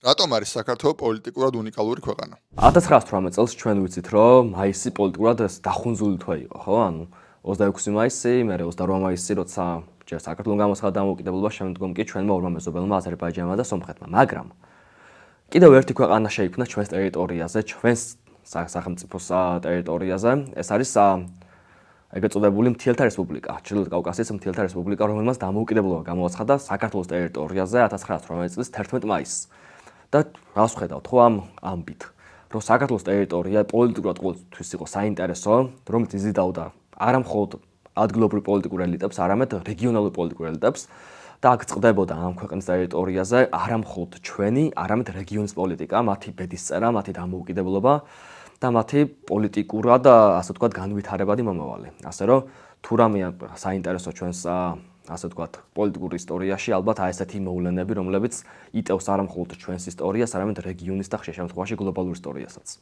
რატომ არის საქართველო პოლიტიკურად უნიკალური ქვეყანა? 1918 წელს ჩვენ ვიცით, რომ მაისი პოლიტიკურად დახუნძული თვე იყო, ხო? ანუ 26 მაისი, მერე 28 მაისი, როცა ჯერ საქართველოს გამოცხადა დამოუკიდებლობა, შემდგომ კი ჩვენმა ორმა მეზობელმა აზერბაიჯანმა და სომხეთმა. მაგრამ კიდევ ერთი ქვეყანა შეიქმნა ჩვენს ტერიტორიაზე, ჩვენს სახელმწიფოს ტერიტორიაზე. ეს არის ეგრეთ წოდებული მთიელთა რესპუბლიკა, ჩრდილოეთ კავკასიის მთიელთა რესპუბლიკა, რომელმაც დამოუკიდებლობა გამოაცხადა საქართველოს ტერიტორიაზე 1918 წლის 11 მაისს. და რას ვხედავთ ხო ამ ამბით, რომ საქართველოს ტერიტორია პოლიტიკურად ყოველთვის იყო საინტერესო, რომელიც იზიდავდა არა მხოლოდ ადგილობრივ პოლიტიკურ ელიტებს, არამედ რეგიონალურ პოლიტიკურ ელიტებს და აქ წყდებოდა ამ ქვეყნის ტერიტორიაზე არა მხოლოდ ჩვენი, არამედ რეგიონის პოლიტიკა, მათი ბედისწერა, მათი დამოუკიდებლობა და მათი პოლიტიკურად, ასე ვთქვათ, განვითარებადი მომავალი. ასე რომ თუ რამე საინტერესო ჩვენს ასე ვთქვათ, პოლიტიკურ ისტორიაში ალბათ ესეთი მოვლენები, რომლებიც იტევს არა მხოლოდ ჩვენს ისტორიას, არამედ რეგიონის და ხშირ შემთხვევაში გლობალურ ისტორიასაც.